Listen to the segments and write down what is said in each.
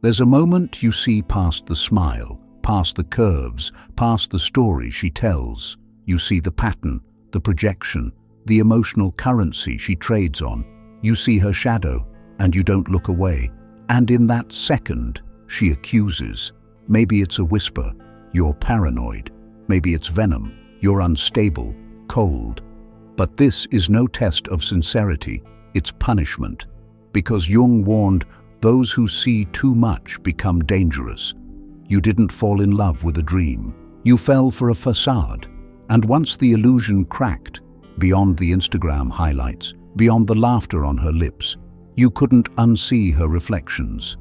There's a moment you see past the smile, past the curves, past the story she tells. You see the pattern, the projection, the emotional currency she trades on. You see her shadow, and you don't look away. And in that second, she accuses. Maybe it's a whisper, you're paranoid. Maybe it's venom, you're unstable, cold. But this is no test of sincerity, it's punishment. Because Jung warned, those who see too much become dangerous. You didn't fall in love with a dream. You fell for a facade. And once the illusion cracked, beyond the Instagram highlights, beyond the laughter on her lips, you couldn't unsee her reflections.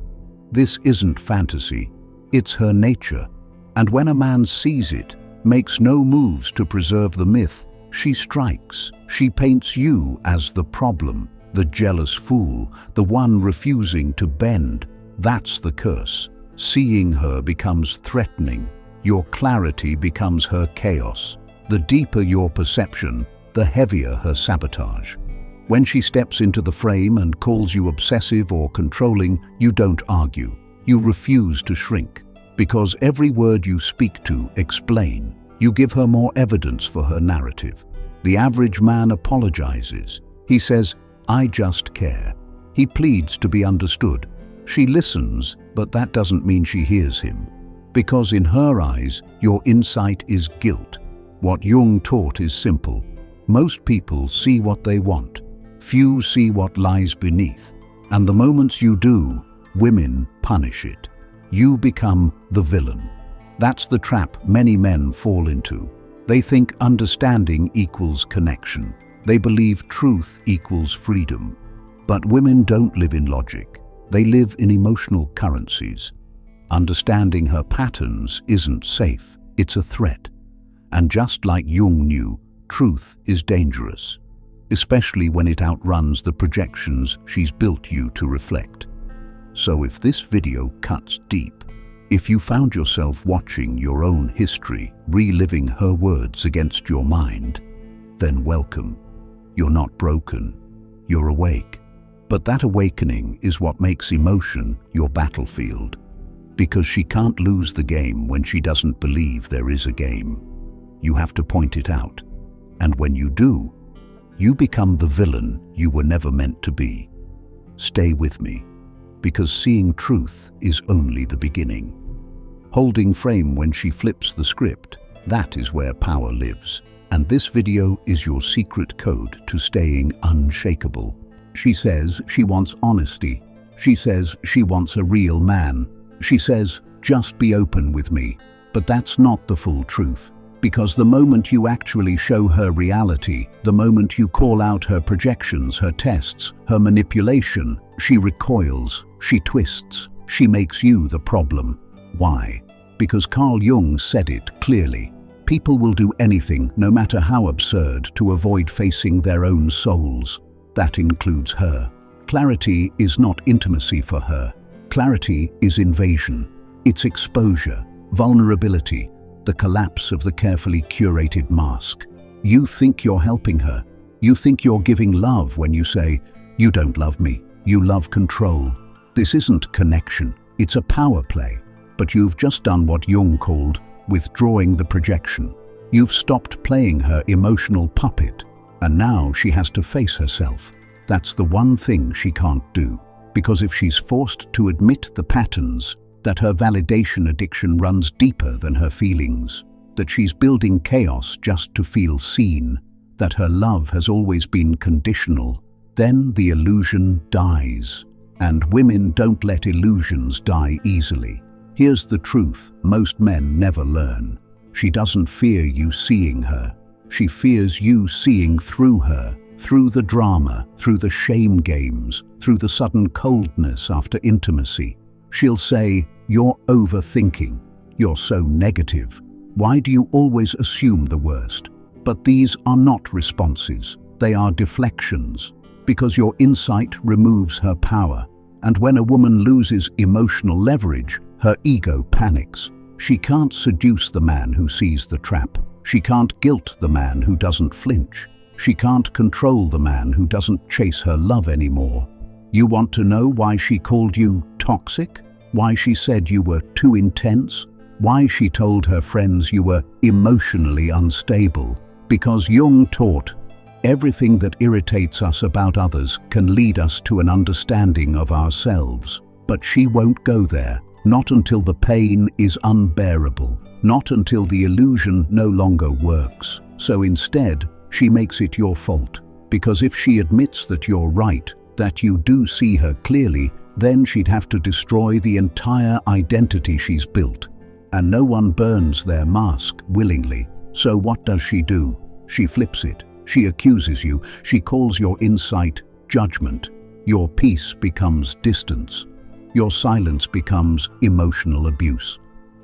This isn't fantasy, it's her nature. And when a man sees it, makes no moves to preserve the myth, she strikes. She paints you as the problem, the jealous fool, the one refusing to bend. That's the curse. Seeing her becomes threatening. Your clarity becomes her chaos. The deeper your perception, the heavier her sabotage. When she steps into the frame and calls you obsessive or controlling, you don't argue. You refuse to shrink. Because every word you speak to, explain, you give her more evidence for her narrative. The average man apologizes. He says, I just care. He pleads to be understood. She listens, but that doesn't mean she hears him. Because in her eyes, your insight is guilt. What Jung taught is simple. Most people see what they want. Few see what lies beneath. And the moments you do, women punish it. You become the villain. That's the trap many men fall into. They think understanding equals connection. They believe truth equals freedom. But women don't live in logic. They live in emotional currencies. Understanding her patterns isn't safe, it's a threat. And just like Jung knew, truth is dangerous, especially when it outruns the projections she's built you to reflect. So if this video cuts deep, if you found yourself watching your own history, reliving her words against your mind, then welcome. You're not broken, you're awake. But that awakening is what makes emotion your battlefield. Because she can't lose the game when she doesn't believe there is a game. You have to point it out. And when you do, you become the villain you were never meant to be. Stay with me, because seeing truth is only the beginning. Holding frame when she flips the script, that is where power lives. And this video is your secret code to staying unshakable. She says she wants honesty. She says she wants a real man. She says, just be open with me. But that's not the full truth. Because the moment you actually show her reality, the moment you call out her projections, her tests, her manipulation, she recoils, she twists, she makes you the problem. Why? Because Carl Jung said it clearly. People will do anything, no matter how absurd, to avoid facing their own souls. That includes her. Clarity is not intimacy for her. Clarity is invasion. It's exposure, vulnerability, the collapse of the carefully curated mask. You think you're helping her. You think you're giving love when you say, you don't love me, you love control. This isn't connection, it's a power play. But you've just done what Jung called withdrawing the projection. You've stopped playing her emotional puppet, and now she has to face herself. That's the one thing she can't do, because if she's forced to admit the patterns, that her validation addiction runs deeper than her feelings, that she's building chaos just to feel seen, that her love has always been conditional, then the illusion dies. And women don't let illusions die easily. Here's the truth most men never learn. She doesn't fear you seeing her. She fears you seeing through her, through the drama, through the shame games, through the sudden coldness after intimacy. She'll say, you're overthinking. You're so negative. Why do you always assume the worst? But these are not responses. They are deflections. Because your insight removes her power. And when a woman loses emotional leverage, her ego panics. She can't seduce the man who sees the trap. She can't guilt the man who doesn't flinch. She can't control the man who doesn't chase her love anymore. You want to know why she called you toxic? why she said you were too intense, why she told her friends you were emotionally unstable. Because Jung taught, everything that irritates us about others can lead us to an understanding of ourselves. But she won't go there, not until the pain is unbearable, not until the illusion no longer works. So instead, she makes it your fault. Because if she admits that you're right, that you do see her clearly, then she'd have to destroy the entire identity she's built. And no one burns their mask willingly. So what does she do? She flips it. She accuses you. She calls your insight judgment. Your peace becomes distance. Your silence becomes emotional abuse.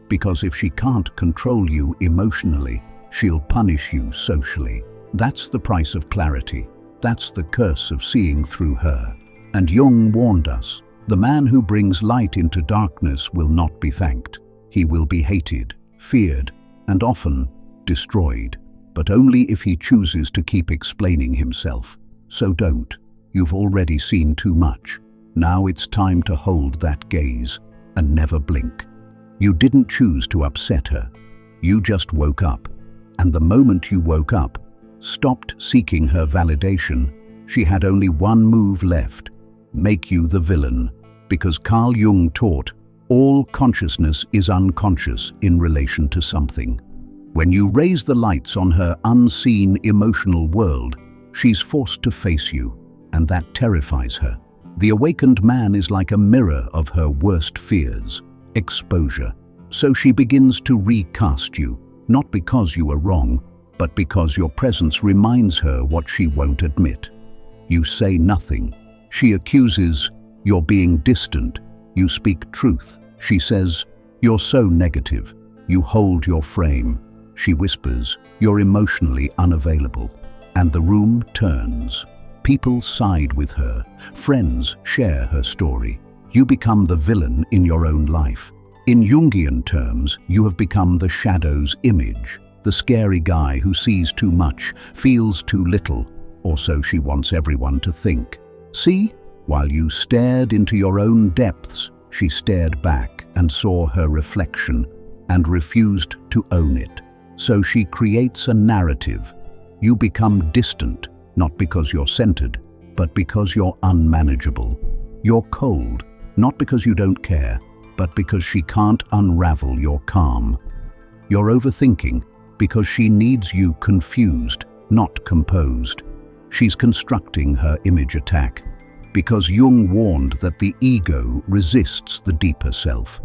Because if she can't control you emotionally, she'll punish you socially. That's the price of clarity. That's the curse of seeing through her. And Jung warned us, the man who brings light into darkness will not be thanked. He will be hated, feared, and often destroyed. But only if he chooses to keep explaining himself. So don't. You've already seen too much. Now it's time to hold that gaze and never blink. You didn't choose to upset her. You just woke up. And the moment you woke up, stopped seeking her validation, she had only one move left: make you the villain. Because Carl Jung taught, all consciousness is unconscious in relation to something. When you raise the lights on her unseen emotional world, she's forced to face you, and that terrifies her. The awakened man is like a mirror of her worst fears, exposure. So she begins to recast you, not because you are wrong, but because your presence reminds her what she won't admit. You say nothing. She accuses, you're being distant. You speak truth. She says, you're so negative. You hold your frame. She whispers, you're emotionally unavailable. And the room turns. People side with her. Friends share her story. You become the villain in your own life. In Jungian terms, you have become the shadow's image, the scary guy who sees too much, feels too little, or so she wants everyone to think. See? While you stared into your own depths, she stared back and saw her reflection and refused to own it. So she creates a narrative. You become distant, not because you're centered, but because you're unmanageable. You're cold, not because you don't care, but because she can't unravel your calm. You're overthinking because she needs you confused, not composed. She's constructing her image attack because Jung warned that the ego resists the deeper self.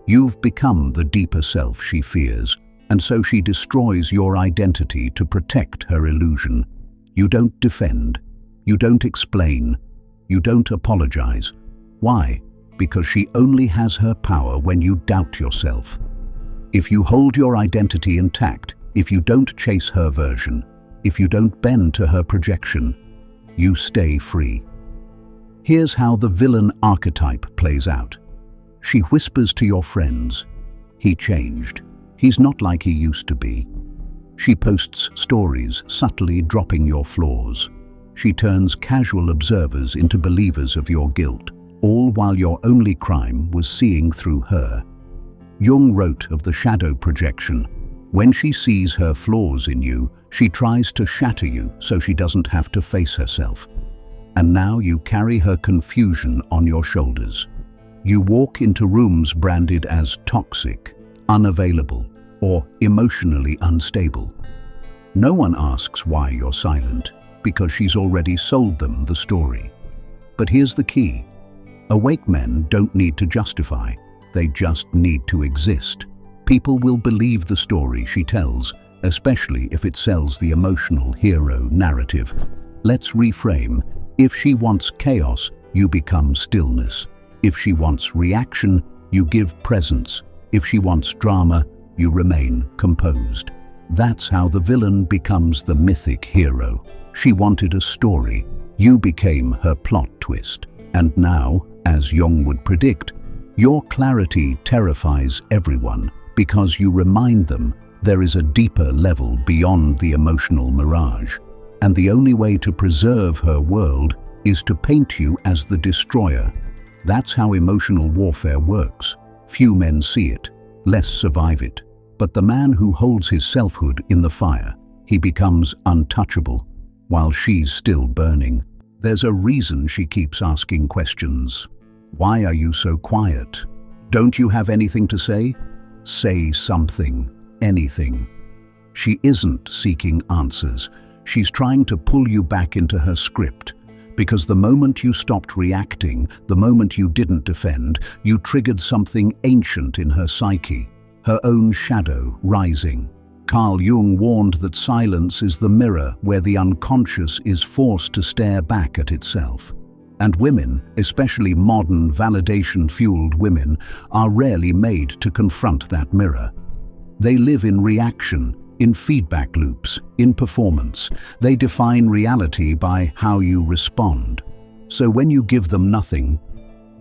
You've become the deeper self she fears, and so she destroys your identity to protect her illusion. You don't defend, you don't explain, you don't apologize. Why? Because she only has her power when you doubt yourself. If you hold your identity intact, if you don't chase her version, if you don't bend to her projection, you stay free. Here's how the villain archetype plays out. She whispers to your friends, he changed. He's not like he used to be. She posts stories, subtly dropping your flaws. She turns casual observers into believers of your guilt, all while your only crime was seeing through her. Jung wrote of the shadow projection. When she sees her flaws in you, she tries to shatter you so she doesn't have to face herself. And now you carry her confusion on your shoulders. You walk into rooms branded as toxic, unavailable, or emotionally unstable. No one asks why you're silent, because she's already sold them the story. But here's the key. Awake men don't need to justify, they just need to exist. People will believe the story she tells, especially if it sells the emotional hero narrative. Let's reframe. If she wants chaos, you become stillness. If she wants reaction, you give presence. If she wants drama, you remain composed. That's how the villain becomes the mythic hero. She wanted a story. You became her plot twist. And now, as Jung would predict, your clarity terrifies everyone because you remind them there is a deeper level beyond the emotional mirage. And the only way to preserve her world is to paint you as the destroyer, That's how emotional warfare works. Few men see it, less survive it. But the man who holds his selfhood in the fire, he becomes untouchable, while she's still burning. There's a reason she keeps asking questions. Why are you so quiet? Don't you have anything to say? Say something, anything. She isn't seeking answers. She's trying to pull you back into her script. Because the moment you stopped reacting, the moment you didn't defend, you triggered something ancient in her psyche, her own shadow rising. Carl Jung warned that silence is the mirror where the unconscious is forced to stare back at itself. And women, especially modern validation-fueled women, are rarely made to confront that mirror. They live in reaction, in feedback loops, in performance. They define reality by how you respond. So when you give them nothing,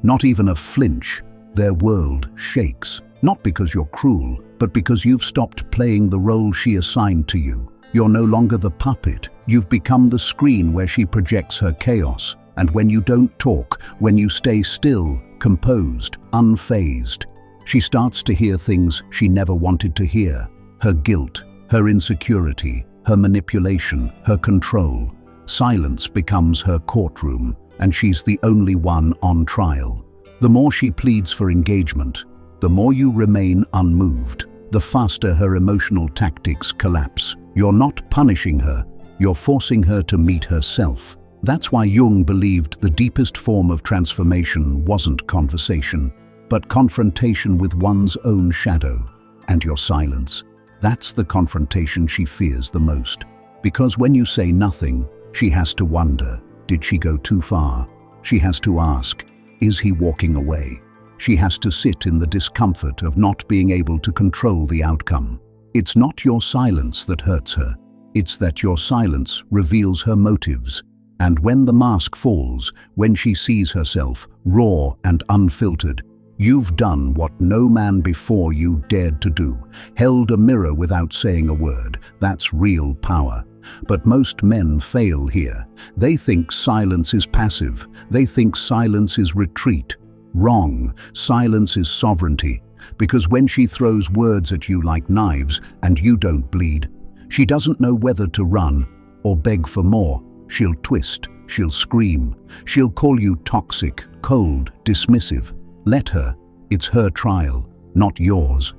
not even a flinch, their world shakes. Not because you're cruel, but because you've stopped playing the role she assigned to you. You're no longer the puppet. You've become the screen where she projects her chaos. And when you don't talk, when you stay still, composed, unfazed, she starts to hear things she never wanted to hear. Her guilt, her insecurity, her manipulation, her control. Silence becomes her courtroom, and she's the only one on trial. The more she pleads for engagement, the more you remain unmoved, the faster her emotional tactics collapse. You're not punishing her, you're forcing her to meet herself. That's why Jung believed the deepest form of transformation wasn't conversation, but confrontation with one's own shadow. And your silence, that's the confrontation she fears the most. Because when you say nothing, she has to wonder, did she go too far? She has to ask, is he walking away? She has to sit in the discomfort of not being able to control the outcome. It's not your silence that hurts her. It's that your silence reveals her motives. And when the mask falls, when she sees herself, raw and unfiltered, you've done what no man before you dared to do, held a mirror without saying a word. That's real power. But most men fail here. They think silence is passive. They think silence is retreat. Wrong. Silence is sovereignty. Because when she throws words at you like knives and you don't bleed, she doesn't know whether to run or beg for more. She'll twist, she'll scream, she'll call you toxic, cold, dismissive. Let her. It's her trial, not yours.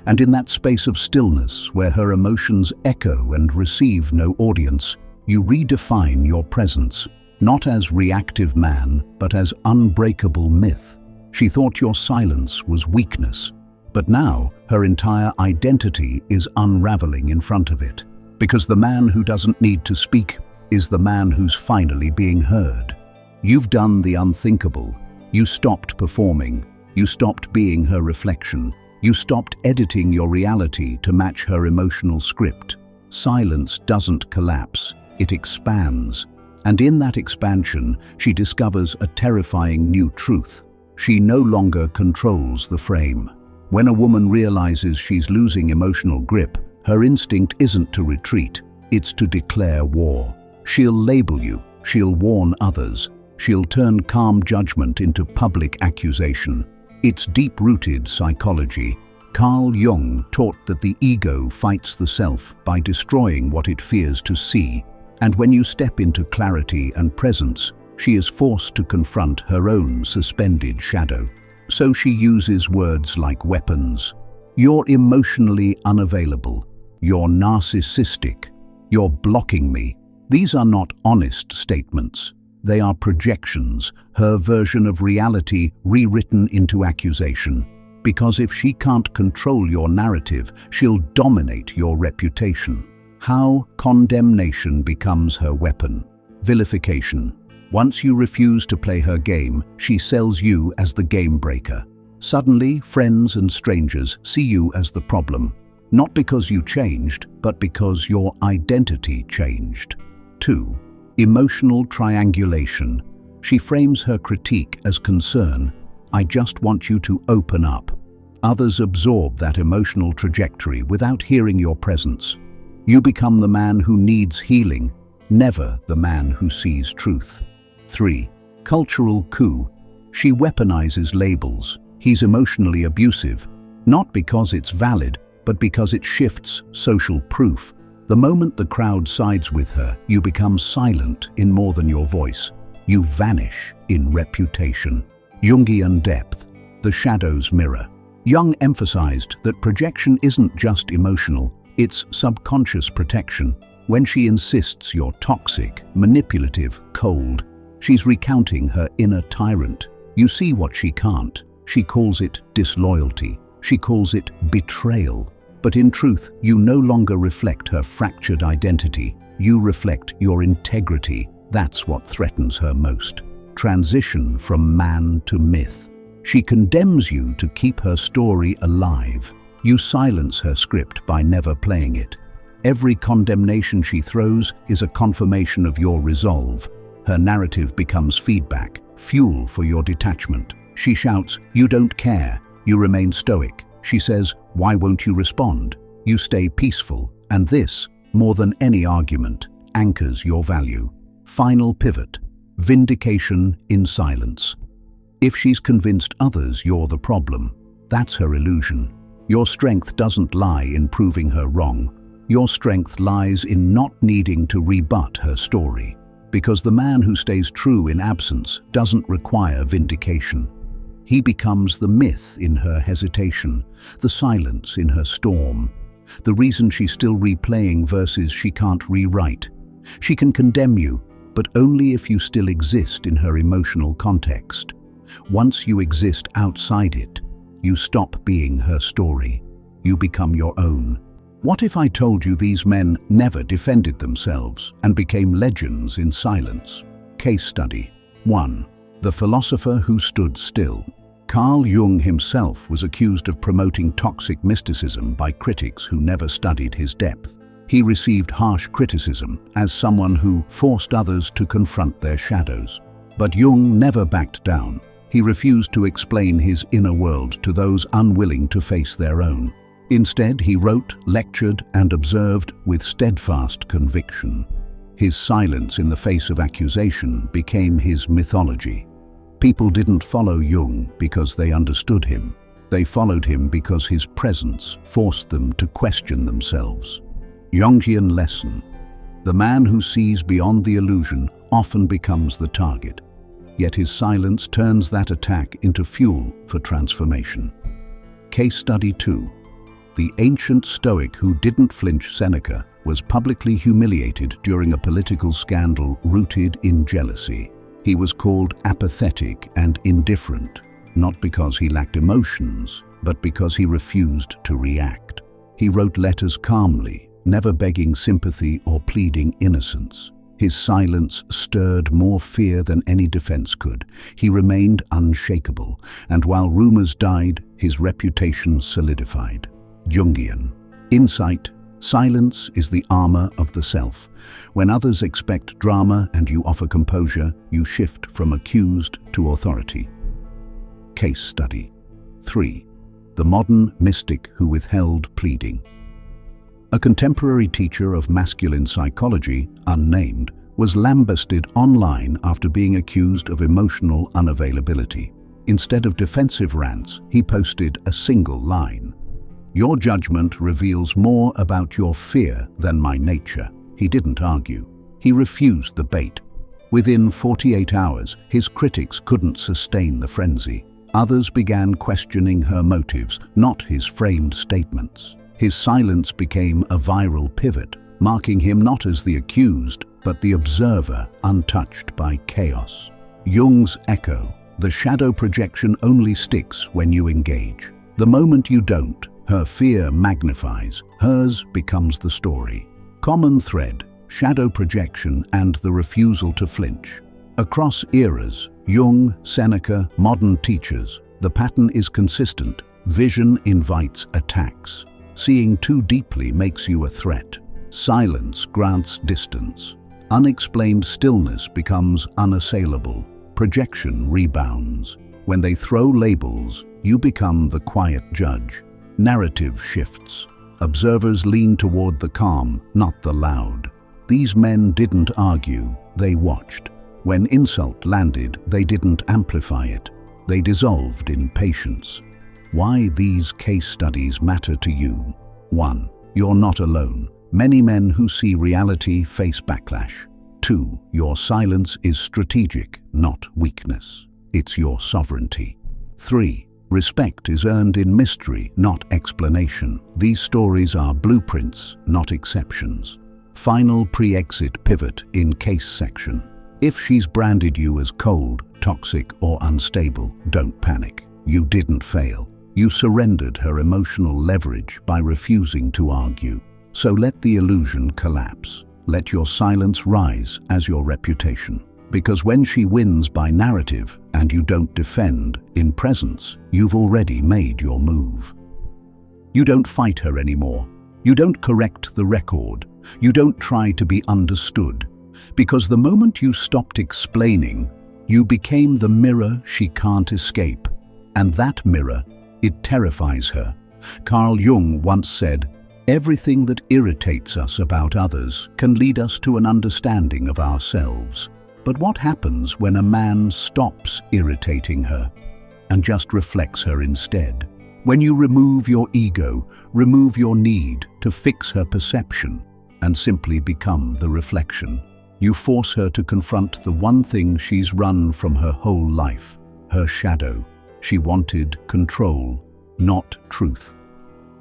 And in that space of stillness where her emotions echo and receive no audience, you redefine your presence, not as reactive man, but as unbreakable myth. She thought your silence was weakness, but now her entire identity is unraveling in front of it. Because the man who doesn't need to speak is the man who's finally being heard. You've done the unthinkable. You stopped performing. You stopped being her reflection. You stopped editing your reality to match her emotional script. Silence doesn't collapse, it expands. And in that expansion, she discovers a terrifying new truth. She no longer controls the frame. When a woman realizes she's losing emotional grip, her instinct isn't to retreat, it's to declare war. She'll label you, she'll warn others, she'll turn calm judgment into public accusation. It's deep-rooted psychology. Carl Jung taught that the ego fights the self by destroying what it fears to see. And when you step into clarity and presence, she is forced to confront her own suspended shadow. So she uses words like weapons. You're emotionally unavailable. You're narcissistic. You're blocking me. These are not honest statements. They are projections, her version of reality rewritten into accusation. Because if she can't control your narrative, she'll dominate your reputation. How condemnation becomes her weapon. Vilification. Once you refuse to play her game, she sells you as the game breaker. Suddenly, friends and strangers see you as the problem. Not because you changed, but because your identity changed. 2. Emotional triangulation. She frames her critique as concern. I just want you to open up. Others absorb that emotional trajectory without hearing your presence. You become the man who needs healing, never the man who sees truth. 3. Cultural coup. She weaponizes labels. He's emotionally abusive, not because it's valid, but because it shifts social proof. The moment the crowd sides with her, you become silent in more than your voice. You vanish in reputation. Jungian depth, the shadow's mirror. Jung emphasized that projection isn't just emotional, it's subconscious protection. When she insists you're toxic, manipulative, cold, she's recounting her inner tyrant. You see what she can't. She calls it disloyalty. She calls it betrayal. But in truth, you no longer reflect her fractured identity. You reflect your integrity. That's what threatens her most. Transition from man to myth. She condemns you to keep her story alive. You silence her script by never playing it. Every condemnation she throws is a confirmation of your resolve. Her narrative becomes feedback, fuel for your detachment. She shouts, "You don't care." You remain stoic. She says, "Why won't you respond?" You stay peaceful, and this, more than any argument, anchors your value. Final pivot. Vindication in silence. If she's convinced others you're the problem, that's her illusion. Your strength doesn't lie in proving her wrong. Your strength lies in not needing to rebut her story. Because the man who stays true in absence doesn't require vindication. He becomes the myth in her hesitation, the silence in her storm, the reason she's still replaying verses she can't rewrite. She can condemn you, but only if you still exist in her emotional context. Once you exist outside it, you stop being her story. You become your own. What if I told you these men never defended themselves and became legends in silence? Case study 1. The philosopher who stood still. Carl Jung himself was accused of promoting toxic mysticism by critics who never studied his depth. He received harsh criticism as someone who forced others to confront their shadows. But Jung never backed down. He refused to explain his inner world to those unwilling to face their own. Instead, he wrote, lectured, and observed with steadfast conviction. His silence in the face of accusation became his mythology. People didn't follow Jung because they understood him. They followed him because his presence forced them to question themselves. Jungian lesson. The man who sees beyond the illusion often becomes the target. Yet his silence turns that attack into fuel for transformation. Case study 2. The ancient Stoic who didn't flinch, Seneca, was publicly humiliated during a political scandal rooted in jealousy. He was called apathetic and indifferent, not because he lacked emotions, but because he refused to react. He wrote letters calmly, never begging sympathy or pleading innocence. His silence stirred more fear than any defense could. He remained unshakable, and while rumors died, his reputation solidified. Jungian insight. Silence is the armor of the self. When others expect drama and you offer composure, you shift from accused to authority. Case study 3. The modern mystic who withheld pleading. A contemporary teacher of masculine psychology, unnamed, was lambasted online after being accused of emotional unavailability. Instead of defensive rants, he posted a single line. "Your judgment reveals more about your fear than my nature." He didn't argue. He refused the bait. Within 48 hours, his critics couldn't sustain the frenzy. Others began questioning her motives, not his framed statements. His silence became a viral pivot, marking him not as the accused, but the observer untouched by chaos. Jung's echo. The shadow projection only sticks when you engage. The moment you don't, her fear magnifies, hers becomes the story. Common thread, shadow projection and the refusal to flinch. Across eras, Jung, Seneca, modern teachers, the pattern is consistent. Vision invites attacks. Seeing too deeply makes you a threat. Silence grants distance. Unexplained stillness becomes unassailable. Projection rebounds. When they throw labels, you become the quiet judge. Narrative shifts. Observers lean toward the calm, not the loud. These men didn't argue, they watched. When insult landed, they didn't amplify it. They dissolved in patience. Why these case studies matter to you. 1. You're not alone. Many men who see reality face backlash. 2. Your silence is strategic, not weakness. It's your sovereignty. 3. Respect is earned in mystery, not explanation. These stories are blueprints, not exceptions. Final pre-exit pivot in case section. If she's branded you as cold, toxic, or unstable, don't panic. You didn't fail. You surrendered her emotional leverage by refusing to argue. So let the illusion collapse. Let your silence rise as your reputation. Because when she wins by narrative and you don't defend in presence, you've already made your move. You don't fight her anymore. You don't correct the record. You don't try to be understood. Because the moment you stopped explaining, you became the mirror she can't escape. And that mirror, it terrifies her. Carl Jung once said, "Everything that irritates us about others can lead us to an understanding of ourselves." But what happens when a man stops irritating her and just reflects her instead? When you remove your ego, remove your need to fix her perception, and simply become the reflection, you force her to confront the one thing she's run from her whole life, her shadow. She wanted control, not truth.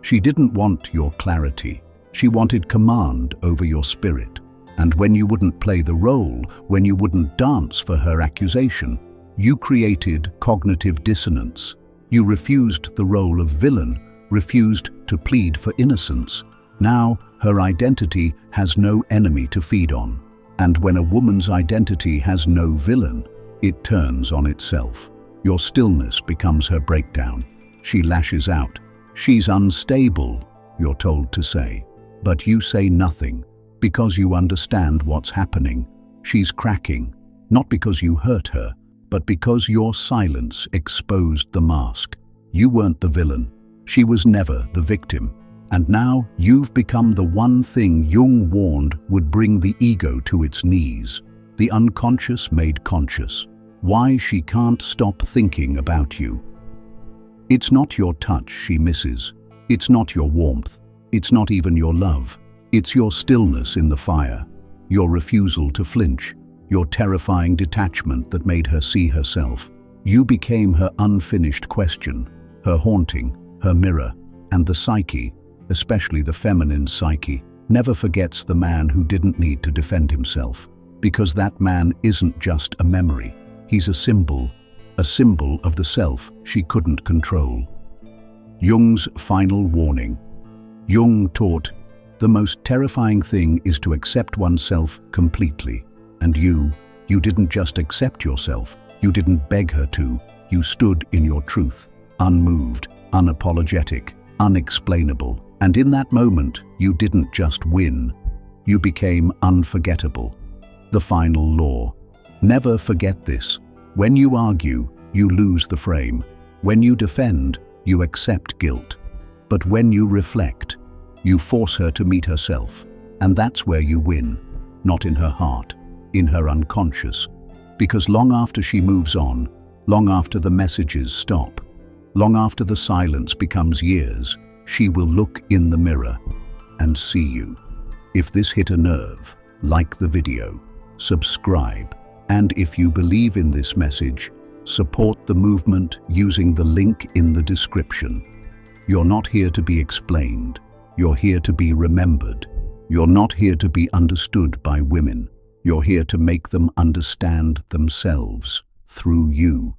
She didn't want your clarity. She wanted command over your spirit. And when you wouldn't play the role, when you wouldn't dance for her accusation, you created cognitive dissonance. You refused the role of villain, refused to plead for innocence. Now her identity has no enemy to feed on. And when a woman's identity has no villain, it turns on itself. Your stillness becomes her breakdown. She lashes out. She's unstable, you're told to say. But you say nothing. Because you understand what's happening. She's cracking, not because you hurt her, but because your silence exposed the mask. You weren't the villain. She was never the victim. And now you've become the one thing Jung warned would bring the ego to its knees. The unconscious made conscious. Why she can't stop thinking about you. It's not your touch she misses. It's not your warmth. It's not even your love. It's your stillness in the fire, your refusal to flinch, your terrifying detachment that made her see herself. You became her unfinished question, her haunting, her mirror, and the psyche, especially the feminine psyche, never forgets the man who didn't need to defend himself, because that man isn't just a memory. He's a symbol of the self she couldn't control. Jung's final warning. Jung taught, the most terrifying thing is to accept oneself completely. And you didn't just accept yourself. You didn't beg her to. You stood in your truth, unmoved, unapologetic, unexplainable. And in that moment, you didn't just win. You became unforgettable. The final law. Never forget this. When you argue, you lose the frame. When you defend, you accept guilt. But when you reflect, you force her to meet herself, and that's where you win, not in her heart, in her unconscious. Because long after she moves on, long after the messages stop, long after the silence becomes years, she will look in the mirror and see you. If this hit a nerve, like the video, subscribe, and if you believe in this message, support the movement using the link in the description. You're not here to be explained. You're here to be remembered. You're not here to be understood by women. You're here to make them understand themselves through you.